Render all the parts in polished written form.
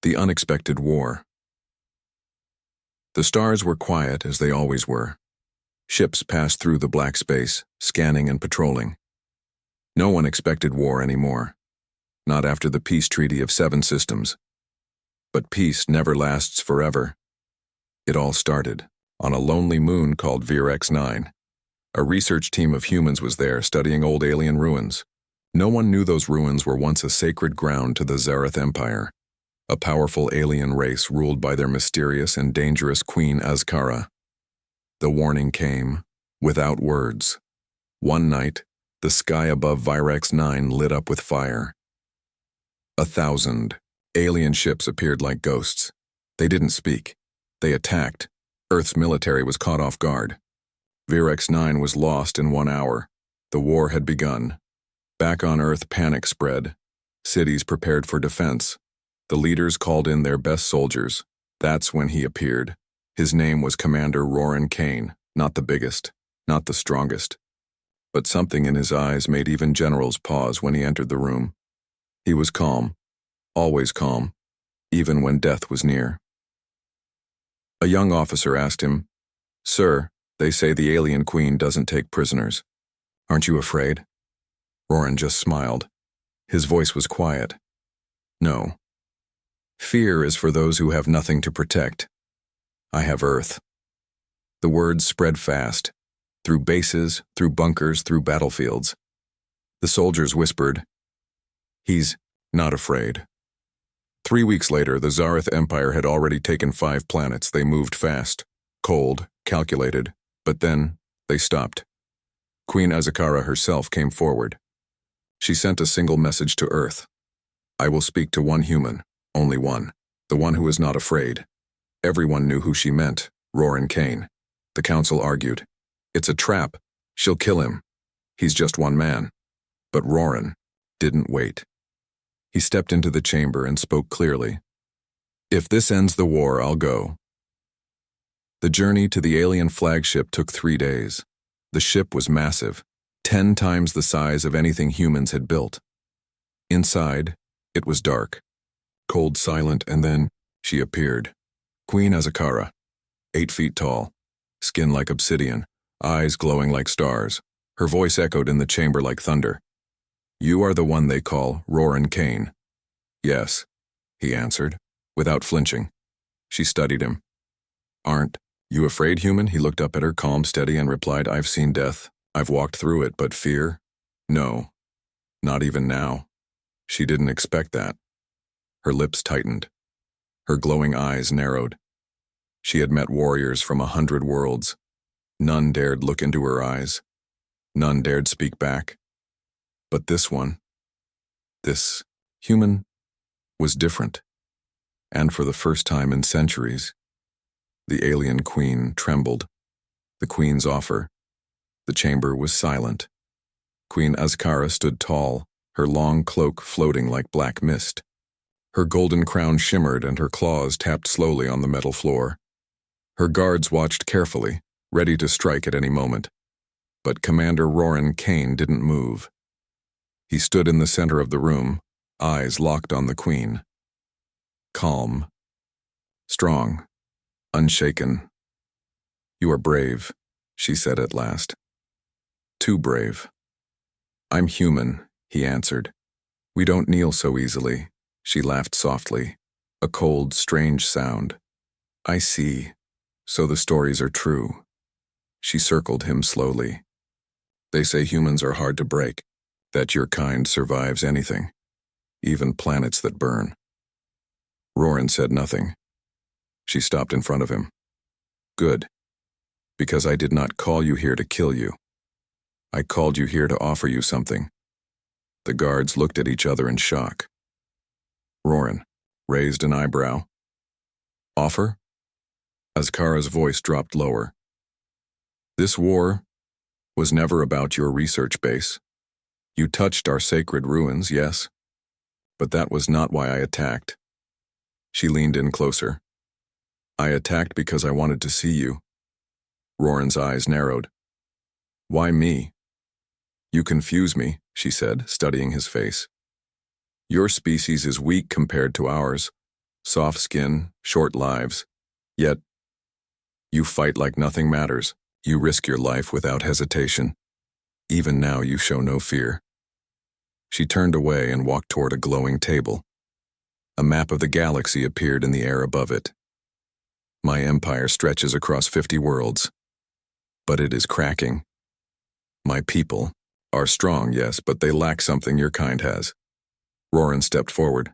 The unexpected war. The stars were quiet as they always were. Ships passed through the black space, scanning and patrolling. No one expected war anymore. Not after the peace treaty of 7 systems. But peace never lasts forever. It all started on a lonely moon called Vir-X9. A research team of humans was there studying old alien ruins. No one knew those ruins were once a sacred ground to the Zareth Empire, a powerful alien race ruled by their mysterious and dangerous Queen Azkara. The warning came, without words. One night, the sky above Vir-X9 lit up with fire. 1,000 alien ships appeared like ghosts. They didn't speak. They attacked. Earth's military was caught off guard. Vir-X9 was lost in 1 hour. The war had begun. Back on Earth, panic spread. Cities prepared for defense. The leaders called in their best soldiers. That's when he appeared. His name was Commander Roran Kane, not the biggest, not the strongest. But something in his eyes made even generals pause when he entered the room. He was calm, always calm, even when death was near. A young officer asked him, "Sir, they say the alien queen doesn't take prisoners. Aren't you afraid?" Roran just smiled. His voice was quiet. "No. Fear is for those who have nothing to protect. I have Earth." The words spread fast, through bases, through bunkers, through battlefields. The soldiers whispered, "He's not afraid." 3 weeks later, the Zareth Empire had already taken 5 planets. They moved fast, cold, calculated, but then they stopped. Queen Azkara herself came forward. She sent a single message to Earth. "I will speak to one human, only one, the one who is not afraid." Everyone knew who she meant, Roran Kane. The council argued, "It's a trap. She'll kill him. He's just one man." But Roran didn't wait. He stepped into the chamber and spoke clearly. "If this ends the war, I'll go." The journey to the alien flagship took 3 days. The ship was massive, 10 times the size of anything humans had built. Inside, it was dark, cold, silent, and then she appeared. Queen Azkara, 8 feet tall, skin like obsidian, eyes glowing like stars. Her voice echoed in the chamber like thunder. "You are the one they call Roran Kane." "Yes," he answered, without flinching. She studied him. "Aren't you afraid, human?" He looked up at her, calm, steady, and replied, "I've seen death. I've walked through it, but fear? No, not even now." She didn't expect that. Her lips tightened. Her glowing eyes narrowed. She had met warriors from 100 worlds. None dared look into her eyes. None dared speak back. But this one, this human, was different. And for the first time in centuries, the alien queen trembled. The queen's offer. The chamber was silent. Queen Azkara stood tall, her long cloak floating like black mist. Her golden crown shimmered and her claws tapped slowly on the metal floor. Her guards watched carefully, ready to strike at any moment. But Commander Roran Kane didn't move. He stood in the center of the room, eyes locked on the queen. Calm. Strong. Unshaken. "You are brave," she said at last. "Too brave." "I'm human," he answered. "We don't kneel so easily." She laughed softly, a cold, strange sound. "I see. So the stories are true." She circled him slowly. "They say humans are hard to break, that your kind survives anything, even planets that burn." Roran said nothing. She stopped in front of him. "Good, because I did not call you here to kill you. I called you here to offer you something." The guards looked at each other in shock. Roran raised an eyebrow. "Offer?" Azkara's voice dropped lower. "This war was never about your research base. You touched our sacred ruins, yes, but that was not why I attacked." She leaned in closer. "I attacked because I wanted to see you." Roran's eyes narrowed. "Why me?" "You confuse me," she said, studying his face. "Your species is weak compared to ours. soft skin, short lives. Yet, you fight like nothing matters. You risk your life without hesitation. Even now you show no fear. She turned away and walked toward a glowing table. A map of the galaxy appeared in the air above it. My empire stretches across 50 worlds, but it is cracking. My people are strong, yes, but they lack something your kind has. Roran stepped forward.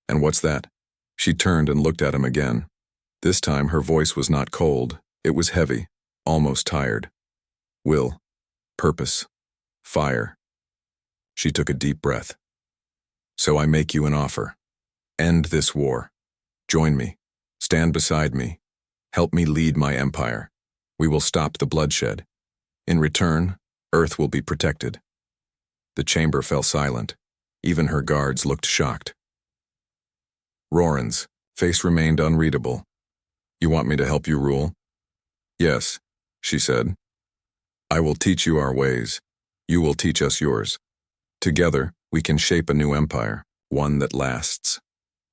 And what's that? She turned and looked at him again. This time her voice was not cold, it was heavy, almost tired. Will, purpose, fire. She took a deep breath. So I make you an offer. End this war. Join me. Stand beside me. Help me lead my empire. We will stop the bloodshed. In return, Earth will be protected. The chamber fell silent. Even her guards looked shocked. Roran's face remained unreadable. You want me to help you rule? Yes, she said. I will teach you our ways. You will teach us yours. Together, we can shape a new empire, one that lasts,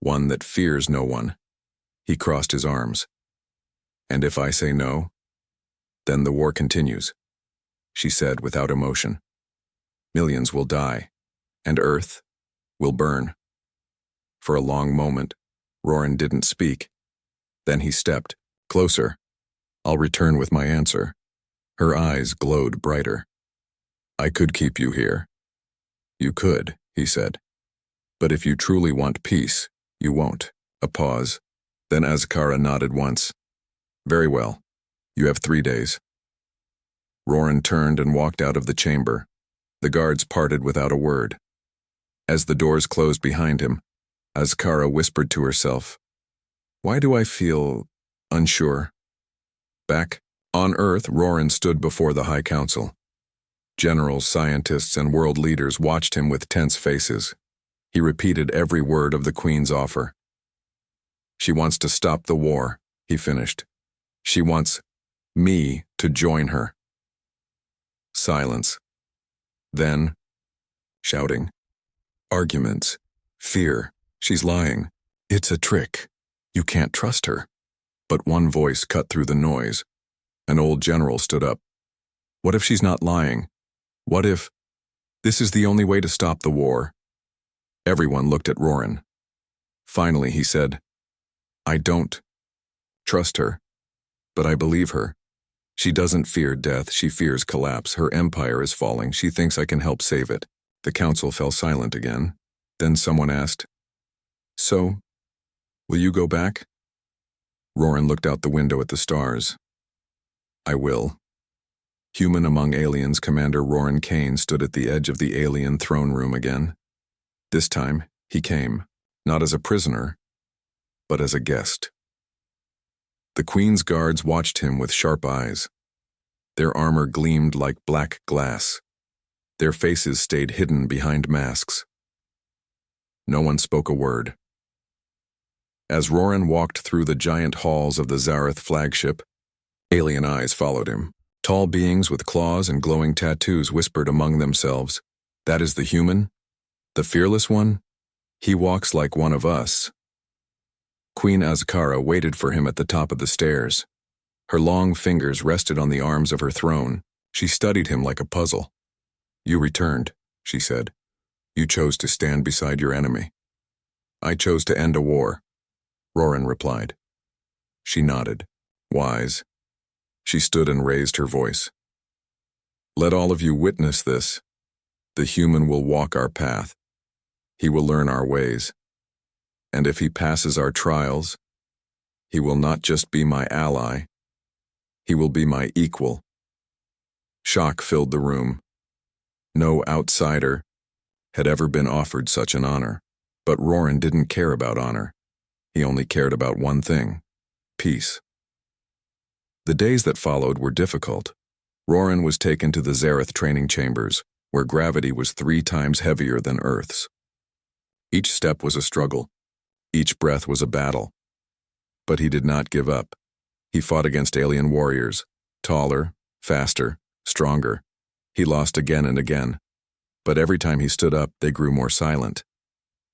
one that fears no one. He crossed his arms. And if I say no, then the war continues, she said without emotion. Millions will die, and Earth will burn. For a long moment, Roran didn't speak. Then he stepped closer. I'll return with my answer. Her eyes glowed brighter. I could keep you here. You could, he said. But if you truly want peace, you won't. A pause. Then Azkara nodded once. Very well. You have 3 days. Roran turned and walked out of the chamber. The guards parted without a word. As the doors closed behind him, Azkara whispered to herself, Why do I feel unsure? Back on Earth, Roran stood before the High Council. Generals, scientists, and world leaders watched him with tense faces. He repeated every word of the Queen's offer. She wants to stop the war, he finished. She wants me to join her. Silence. Then, shouting. Arguments. Fear. She's lying. It's a trick. You can't trust her. But one voice cut through the noise. An old general stood up. What if she's not lying? What if this is the only way to stop the war? Everyone looked at Roran. Finally, he said, I don't trust her, but I believe her. She doesn't fear death, she fears collapse. Her empire is falling. She thinks I can help save it. The council fell silent again. Then someone asked, So, will you go back? Roran looked out the window at the stars. I will. Human among aliens, Commander Roran Kane stood at the edge of the alien throne room again. This time, he came, not as a prisoner, but as a guest. The Queen's guards watched him with sharp eyes. Their armor gleamed like black glass. Their faces stayed hidden behind masks. No one spoke a word. As Roran walked through the giant halls of the Zareth flagship, alien eyes followed him. Tall beings with claws and glowing tattoos whispered among themselves, That is the human? The fearless one? He walks like one of us. Queen Azkara waited for him at the top of the stairs. Her long fingers rested on the arms of her throne. She studied him like a puzzle. You returned, she said. You chose to stand beside your enemy. I chose to end a war, Roran replied. She nodded, wise. She stood and raised her voice. Let all of you witness this. The human will walk our path. He will learn our ways. And if he passes our trials, he will not just be my ally, he will be my equal. Shock filled the room. No outsider had ever been offered such an honor, but Roran didn't care about honor. He only cared about one thing, peace. The days that followed were difficult. Roran was taken to the Zareth training chambers, where gravity was 3 times heavier than Earth's. Each step was a struggle. Each breath was a battle. But he did not give up. He fought against alien warriors, taller, faster, stronger. He lost again and again. But every time he stood up, they grew more silent.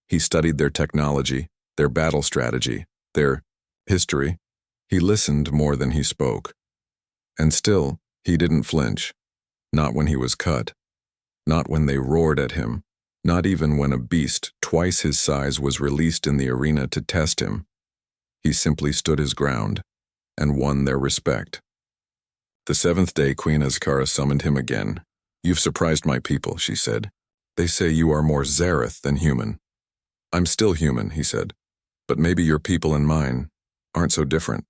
He studied their technology, their battle strategy, their history. He listened more than he spoke. And still, he didn't flinch. Not when he was cut. Not when they roared at him. Not even when a beast twice his size was released in the arena to test him. He simply stood his ground and won their respect. The seventh day, Queen Azkara summoned him again. "You've surprised my people," she said. "They say you are more Zareth than human." "I'm still human," he said. "But maybe your people and mine aren't so different."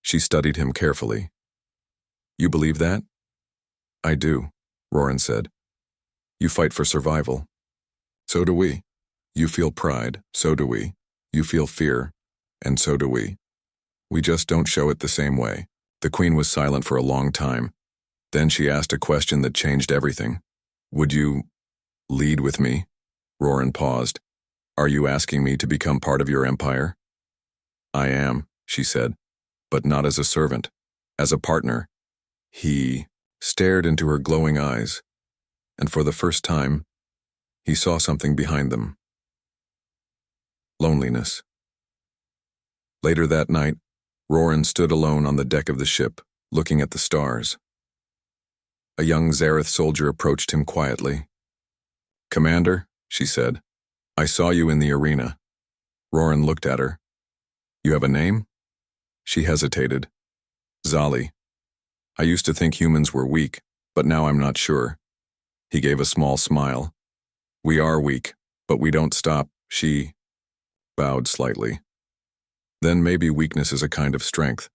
She studied him carefully. "You believe that?" "I do," Roran said. "You fight for survival." "So do we." "You feel pride." "So do we." "You feel fear." "And so do we." "We just don't show it the same way." The Queen was silent for a long time. Then she asked a question that changed everything. "Would you lead with me?" Roran paused. "Are you asking me to become part of your empire?" "I am," she said, "but not as a servant, as a partner." He stared into her glowing eyes, and for the first time, he saw something behind them. Loneliness. Later that night, Roran stood alone on the deck of the ship, looking at the stars. A young Zareth soldier approached him quietly. "Commander," she said, "I saw you in the arena." Roran looked at her. "You have a name?" She hesitated. "Zali. I used to think humans were weak, but now I'm not sure." He gave a small smile. "We are weak, but we don't stop." She bowed slightly. "Then maybe weakness is a kind of strength."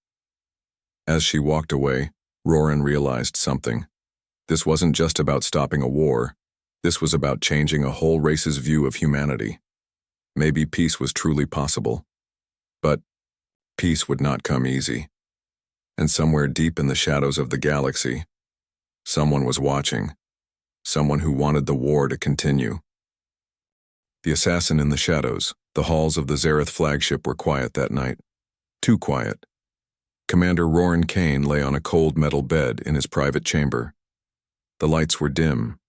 As she walked away, Roran realized something. This wasn't just about stopping a war. This was about changing a whole race's view of humanity. Maybe peace was truly possible. But peace would not come easy. And somewhere deep in the shadows of the galaxy, someone was watching. Someone who wanted the war to continue. The assassin in the shadows. The halls of the Zareth flagship were quiet that night. Too quiet. Commander Roran Kane lay on a cold metal bed in his private chamber. The lights were dim.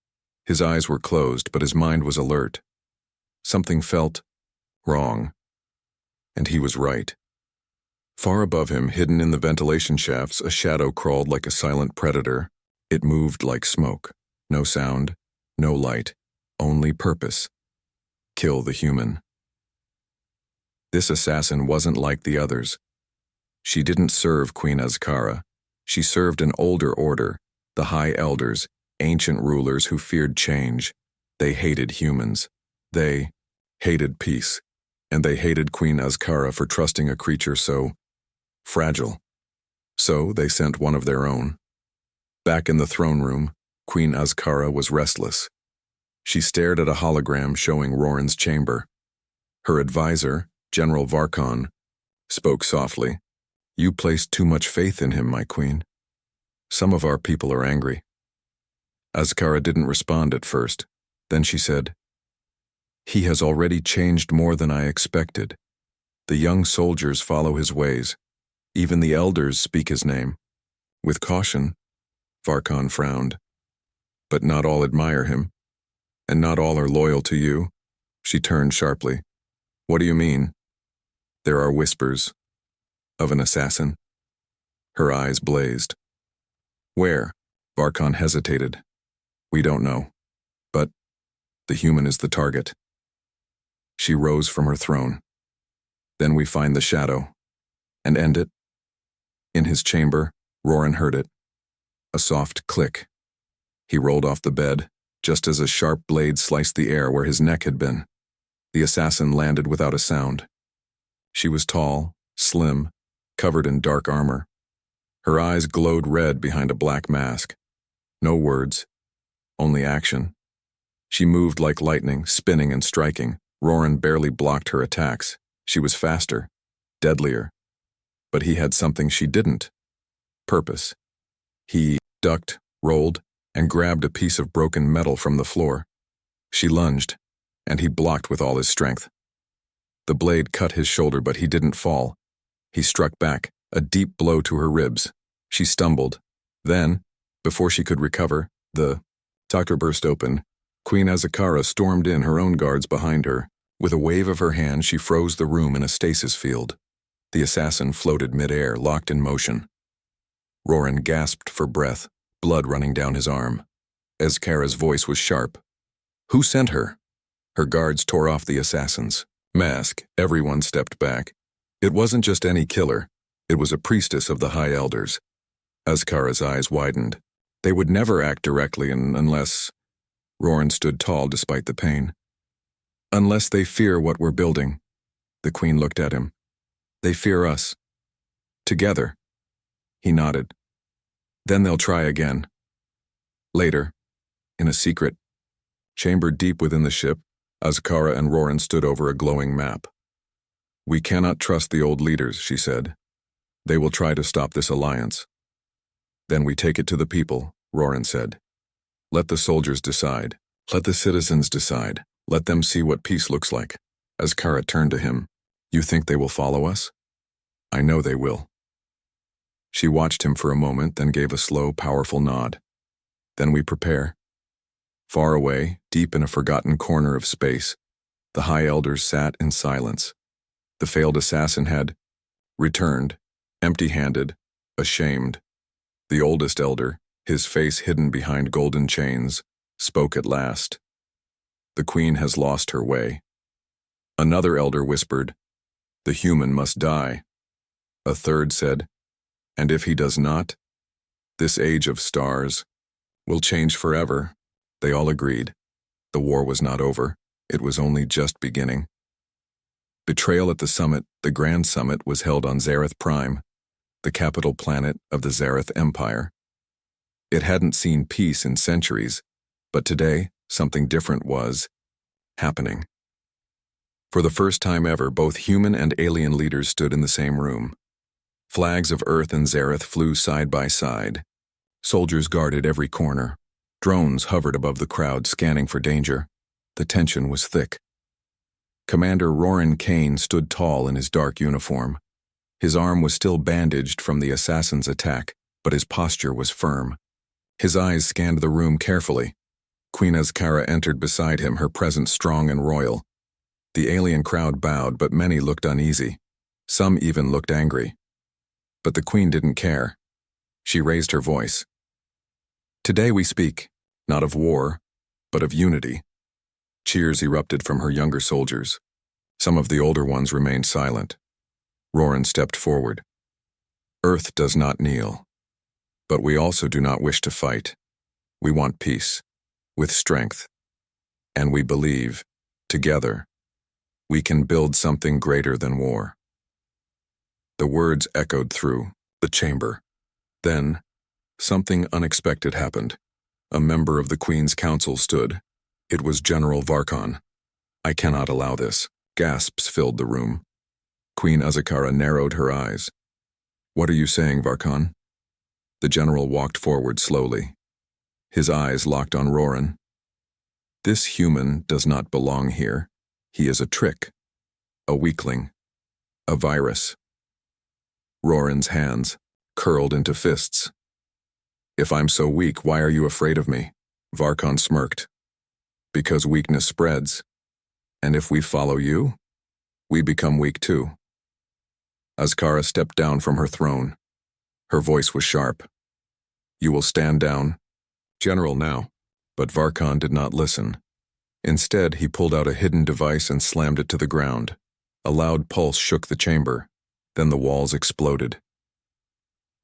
His eyes were closed, but his mind was alert. Something felt wrong. And he was right. Far above him, hidden in the ventilation shafts, a shadow crawled like a silent predator. It moved like smoke. No sound, no light, only purpose. Kill the human. This assassin wasn't like the others. She didn't serve Queen Azkara. She served an older order, the High Elders, ancient rulers who feared change. They hated humans. They hated peace. And they hated Queen Azkara for trusting a creature so fragile. So they sent one of their own. Back in the throne room, Queen Azkara was restless. She stared at a hologram showing Roran's chamber. Her advisor, General Varkon, spoke softly. "You placed too much faith in him, my queen. Some of our people are angry." Azkara didn't respond at first. Then she said, "He has already changed more than I expected. The young soldiers follow his ways. Even the elders speak his name. With caution." Varkon frowned. "But not all admire him. And not all are loyal to you." She turned sharply. "What do you mean?" "There are whispers of an assassin." Her eyes blazed. "Where?" Varkon hesitated. "We don't know. But the human is the target." She rose from her throne. "Then we find the shadow and end it." In his chamber, Roran heard it. A soft click. He rolled off the bed, just as a sharp blade sliced the air where his neck had been. The assassin landed without a sound. She was tall, slim, covered in dark armor. Her eyes glowed red behind a black mask. No words, only action. She moved like lightning, spinning and striking. Roran barely blocked her attacks. She was faster, deadlier. But he had something she didn't. Purpose. He ducked, rolled, and grabbed a piece of broken metal from the floor. She lunged, and he blocked with all his strength. The blade cut his shoulder, but he didn't fall. He struck back, a deep blow to her ribs. She stumbled. Then, before she could recover, the doctor burst open. Queen Azkara stormed in, her own guards behind her. With a wave of her hand, she froze the room in a stasis field. The assassin floated mid-air, locked in motion. Roran gasped for breath, blood running down his arm. Azkara's voice was sharp. Who sent her? Her guards tore off the assassin's mask. Everyone stepped back. It wasn't just any killer. It was a priestess of the High Elders. Azkara's eyes widened. They would never act directly unless... Roran stood tall despite the pain. Unless they fear what we're building. The Queen looked at him. They fear us. Together. He nodded. Then they'll try again. Later, in a secret chamber deep within the ship, Azkara and Roran stood over a glowing map. We cannot trust the old leaders, she said. They will try to stop this alliance. Then we take it to the people, Roran said. Let the soldiers decide. Let the citizens decide. Let them see what peace looks like. Azkara turned to him. You think they will follow us? I know they will. She watched him for a moment, then gave a slow, powerful nod. Then we prepare. Far away, deep in a forgotten corner of space, the High Elders sat in silence. The failed assassin had returned, empty-handed, ashamed. The oldest elder, his face hidden behind golden chains, spoke at last. The Queen has lost her way. Another elder whispered, the human must die. A third said, and if he does not, this age of stars will change forever. They all agreed. The war was not over. It was only just beginning. Betrayal at the summit, the Grand Summit, was held on Zareth Prime, the capital planet of the Zareth Empire. It hadn't seen peace in centuries, but today, something different was happening. For the first time ever, both human and alien leaders stood in the same room. Flags of Earth and Zareth flew side by side. Soldiers guarded every corner. Drones hovered above the crowd, scanning for danger. The tension was thick. Commander Roran Kane stood tall in his dark uniform. His arm was still bandaged from the assassin's attack, but his posture was firm. His eyes scanned the room carefully. Queen Azkara entered beside him, her presence strong and royal. The alien crowd bowed, but many looked uneasy. Some even looked angry. But the Queen didn't care. She raised her voice. Today we speak, not of war, but of unity. Cheers erupted from her younger soldiers. Some of the older ones remained silent. Roran stepped forward. Earth does not kneel. But we also do not wish to fight. We want peace, with strength. And we believe, together, we can build something greater than war. The words echoed through the chamber. Then, something unexpected happened. A member of the Queen's Council stood. It was General Varkon. I cannot allow this. Gasps filled the room. Queen Azkara narrowed her eyes. What are you saying, Varkon? The general walked forward slowly. His eyes locked on Roran. This human does not belong here. He is a trick, a weakling, a virus. Roran's hands curled into fists. If I'm so weak, why are you afraid of me? Varkon smirked. Because weakness spreads. And if we follow you, we become weak too. Azkara stepped down from her throne. Her voice was sharp. You will stand down. General, now. But Varkon did not listen. Instead, he pulled out a hidden device and slammed it to the ground. A loud pulse shook the chamber. Then the walls exploded.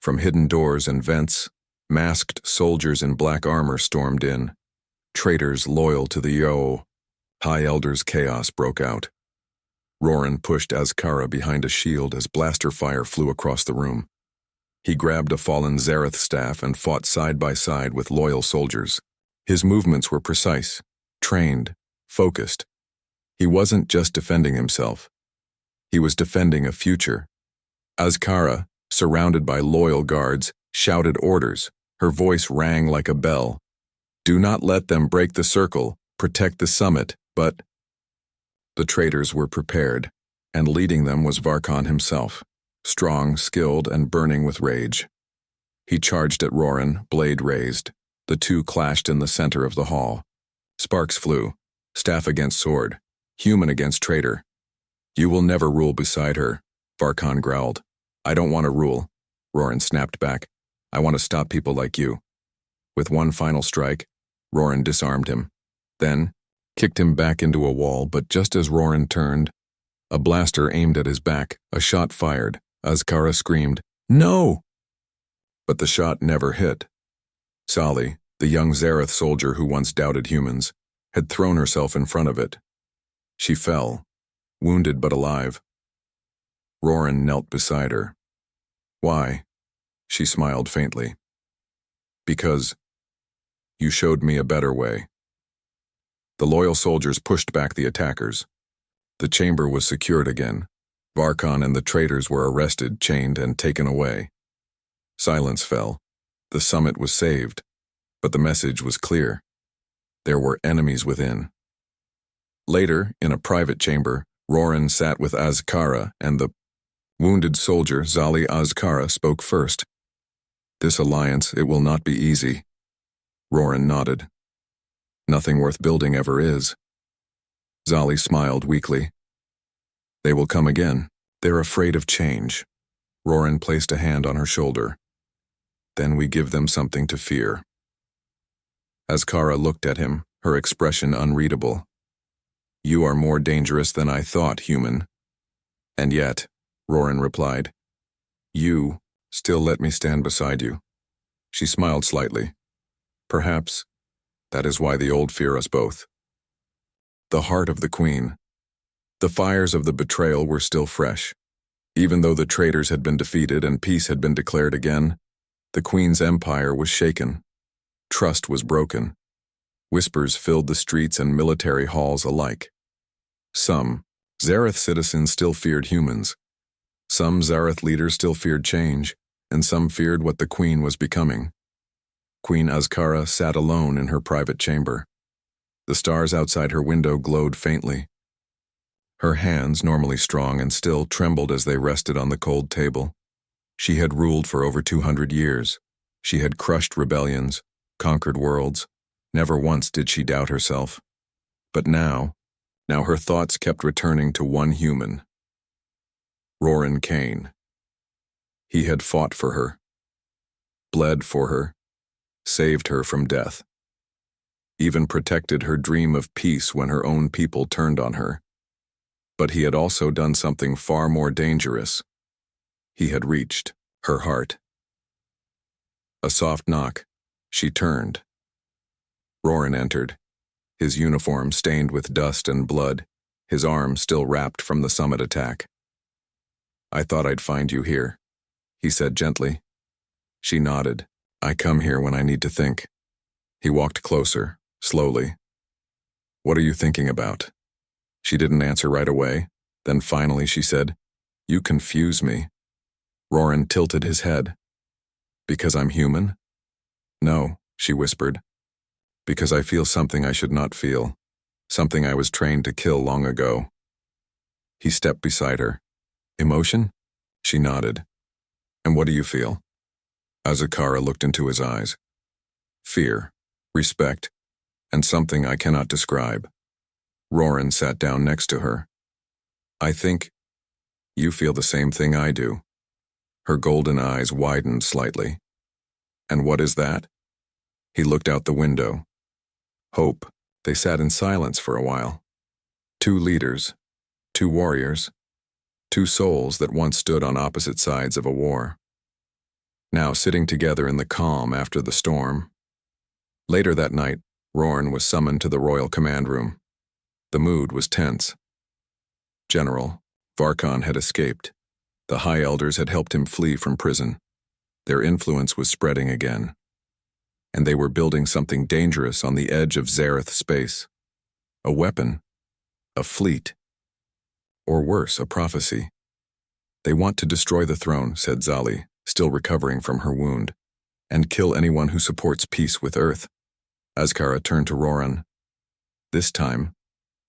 From hidden doors and vents, masked soldiers in black armor stormed in. Traitors loyal to the Yo. High Elders' chaos broke out. Roran pushed Azkara behind a shield as blaster fire flew across the room. He grabbed a fallen Zareth staff and fought side by side with loyal soldiers. His movements were precise, trained, focused. He wasn't just defending himself. He was defending a future. Azkara, surrounded by loyal guards, shouted orders. Her voice rang like a bell. Do not let them break the circle, protect the summit, but... The traitors were prepared, and leading them was Varkon himself, strong, skilled, and burning with rage. He charged at Roran, blade raised. The two clashed in the center of the hall. Sparks flew, staff against sword. Human against traitor. You will never rule beside her, Varkan growled. I don't want to rule, Roran snapped back. I want to stop people like you. With one final strike, Roran disarmed him. Then, kicked him back into a wall, but just as Roran turned, a blaster aimed at his back, a shot fired. Azkara screamed, "No!" But the shot never hit. Sally, the young Zareth soldier who once doubted humans, had thrown herself in front of it. She fell, wounded but alive. Roran knelt beside her. Why? She smiled faintly. Because you showed me a better way. The loyal soldiers pushed back the attackers. The chamber was secured again. Varkan and the traitors were arrested, chained, and taken away. Silence fell. The summit was saved, but the message was clear. There were enemies within. Later, in a private chamber, Roran sat with Azkara, and the wounded soldier, Zali Azkara, spoke first. This alliance, it will not be easy. Roran nodded. Nothing worth building ever is. Zali smiled weakly. They will come again. They're afraid of change. Roran placed a hand on her shoulder. Then we give them something to fear. Azkara looked at him, her expression unreadable. You are more dangerous than I thought, human. And yet, Roran replied, you still let me stand beside you. She smiled slightly. Perhaps that is why the old fear us both. The heart of the queen. The fires of the betrayal were still fresh. Even though the traitors had been defeated and peace had been declared again, the queen's empire was shaken. Trust was broken. Whispers filled the streets and military halls alike. Some Zareth citizens still feared humans. Some Zareth leaders still feared change, and some feared what the queen was becoming. Queen Azkara sat alone in her private chamber. The stars outside her window glowed faintly. Her hands, normally strong and still, trembled as they rested on the cold table. She had ruled for over 200 years. She had crushed rebellions, conquered worlds. Never once did she doubt herself. But now her thoughts kept returning to one human. Roran Kane. He had fought for her, bled for her, saved her from death. Even protected her dream of peace when her own people turned on her. But he had also done something far more dangerous. He had reached her heart. A soft knock. She turned. Roran entered, his uniform stained with dust and blood, his arm still wrapped from the summit attack. I thought I'd find you here, he said gently. She nodded. I come here when I need to think. He walked closer, slowly. What are you thinking about? She didn't answer right away. Then finally she said, You confuse me. Roran tilted his head. Because I'm human? No, she whispered. Because I feel something I should not feel. Something I was trained to kill long ago. He stepped beside her. Emotion? She nodded. And what do you feel? Azkara looked into his eyes. Fear, respect, and something I cannot describe. Roran sat down next to her. I think you feel the same thing I do. Her golden eyes widened slightly. And what is that? He looked out the window. Hope. They sat in silence for a while. Two leaders, two warriors, two souls that once stood on opposite sides of a war. Now sitting together in the calm after the storm. Later that night, Roran was summoned to the royal command room. The mood was tense. General, Varkan had escaped. The High Elders had helped him flee from prison. Their influence was spreading again. And they were building something dangerous on the edge of Zareth space. A weapon. A fleet. Or worse, a prophecy. They want to destroy the throne, said Zali, still recovering from her wound, and kill anyone who supports peace with Earth. Azkara turned to Roran. This time,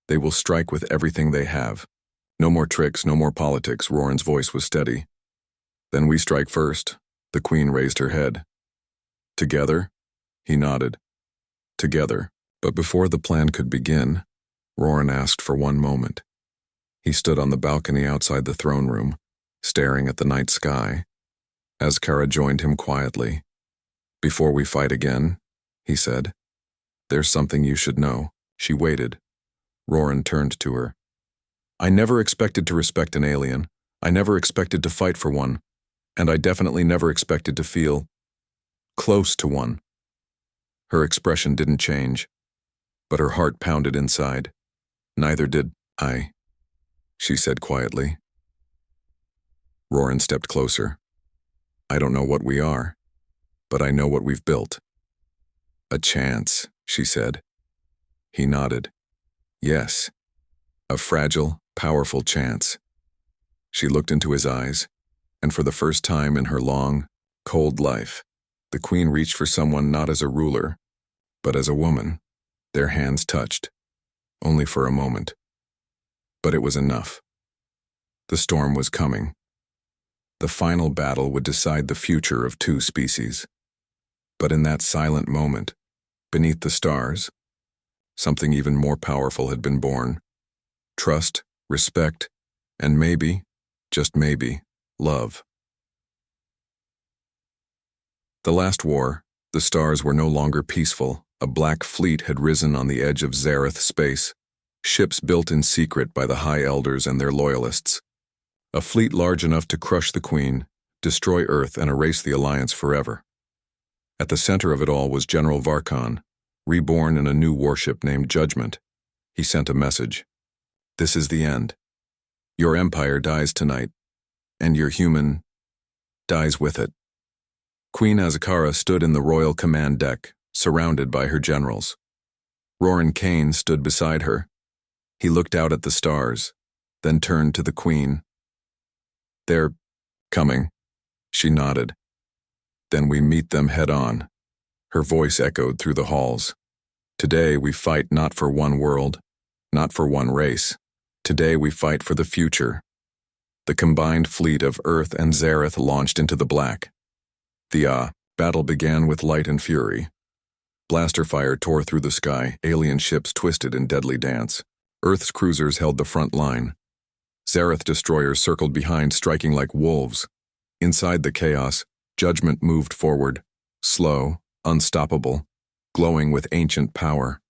they will strike with everything they have. No more tricks, no more politics, Roran's voice was steady. Then we strike first. The queen raised her head. Together? He nodded. Together. But before the plan could begin, Roran asked for one moment. He stood on the balcony outside the throne room, staring at the night sky. Azkara joined him quietly. "Before we fight again," he said, "there's something you should know." She waited. Roran turned to her. "I never expected to respect an alien. I never expected to fight for one. And I definitely never expected to feel close to one." Her expression didn't change, but her heart pounded inside. "Neither did I," she said quietly. Roran stepped closer. "I don't know what we are, but I know what we've built." "A chance," she said. He nodded. "Yes, a fragile, powerful chance." She looked into his eyes, and for the first time in her long, cold life, the Queen reached for someone not as a ruler, but as a woman. Their hands touched, only for a moment. But it was enough. The storm was coming. The final battle would decide the future of two species. But in that silent moment, beneath the stars, something even more powerful had been born. Trust, respect, and maybe, just maybe, love. The last war, the stars were no longer peaceful. A black fleet had risen on the edge of Zareth space, ships built in secret by the High Elders and their loyalists. A fleet large enough to crush the Queen, destroy Earth, and erase the Alliance forever. At the center of it all was General Varkan, reborn in a new warship named Judgment. He sent a message. "This is the end. Your empire dies tonight, and your human dies with it." Queen Azkara stood in the royal command deck, surrounded by her generals. Roran Kane stood beside her. He looked out at the stars, then turned to the Queen. "They're coming," she nodded. "Then we meet them head on." Her voice echoed through the halls. "Today we fight not for one world, not for one race. Today we fight for the future." The combined fleet of Earth and Zareth launched into the black. The battle began with light and fury. Blaster fire tore through the sky, alien ships twisted in deadly dance. Earth's cruisers held the front line. Zareth destroyers circled behind, striking like wolves. Inside the chaos, Judgment moved forward, slow, unstoppable, glowing with ancient power.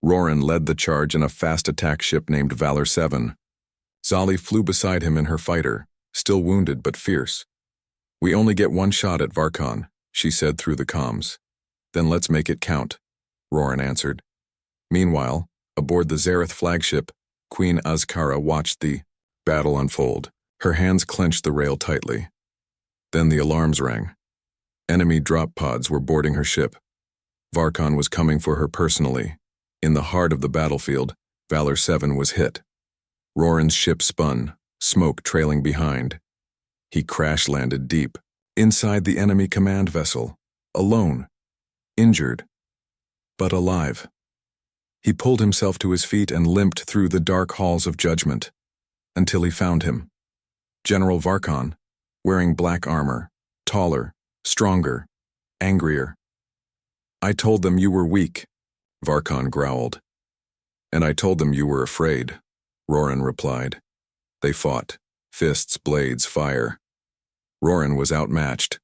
Roran led the charge in a fast attack ship named Valor 7. Zali flew beside him in her fighter, still wounded but fierce. "We only get one shot at Varkan," she said through the comms. "Then let's make it count," Roran answered. Meanwhile, aboard the Zareth flagship, Queen Azkara watched the battle unfold. Her hands clenched the rail tightly. Then the alarms rang. Enemy drop pods were boarding her ship. Varkan was coming for her personally. In the heart of the battlefield, Valor 7 was hit. Roran's ship spun, smoke trailing behind. He crash-landed deep, inside the enemy command vessel, alone, injured, but alive. He pulled himself to his feet and limped through the dark halls of Judgment, until he found him. General Varkan, wearing black armor, taller, stronger, angrier. "I told them you were weak," Varkan growled. "And I told them you were afraid," Roran replied. They fought, fists, blades, fire. Roran was outmatched,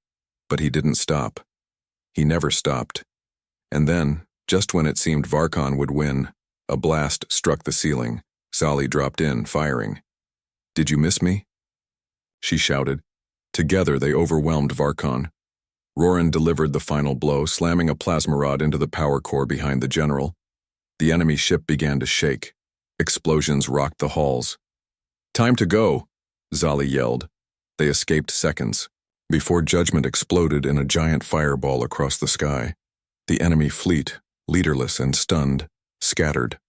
but he didn't stop. He never stopped. And then, just when it seemed Varkan would win, a blast struck the ceiling. Zali dropped in, firing. "Did you miss me?" she shouted. Together they overwhelmed Varkan. Roran delivered the final blow, slamming a plasma rod into the power core behind the general. The enemy ship began to shake. Explosions rocked the halls. "Time to go," Zali yelled. They escaped seconds, before Judgment exploded in a giant fireball across the sky. The enemy fleet, leaderless and stunned, scattered.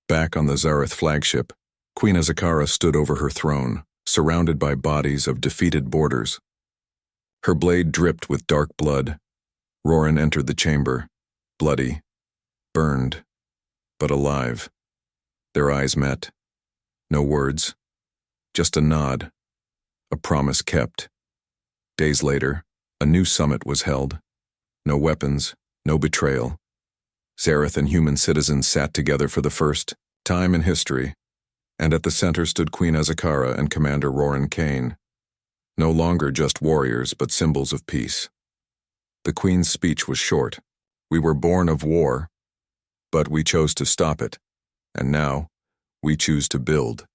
Back on the Zareth flagship, Queen Azkara stood over her throne, surrounded by bodies of defeated boarders. Her blade dripped with dark blood. Roran entered the chamber, bloody, burned, but alive. Their eyes met. No words, just a nod, a promise kept. Days later, a new summit was held. No weapons, no betrayal. Zareth and human citizens sat together for the first time in history, and at the center stood Queen Azakara and Commander Roran Kane, no longer just warriors but symbols of peace. The Queen's speech was short. We were born of war, but we chose to stop it, and now we choose to build.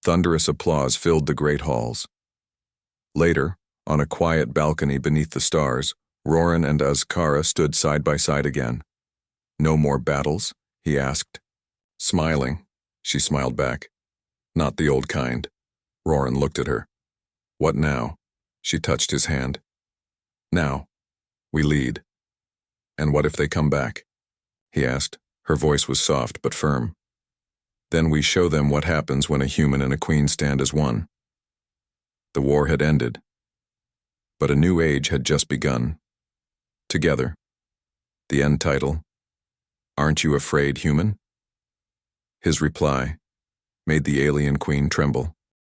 Thunderous applause filled the great halls. Later, on a quiet balcony beneath the stars, Roran and Azkara stood side by side again. "No more battles?" he asked. Smiling, she smiled back. "Not the old kind." Roran looked at her. "What now?" She touched his hand. "Now, we lead." "And what if they come back?" he asked. Her voice was soft but firm. "Then we show them what happens when a human and a queen stand as one." The war had ended, but a new age had just begun. Together. The end title, "Aren't You Afraid, Human?" His reply made the alien queen tremble.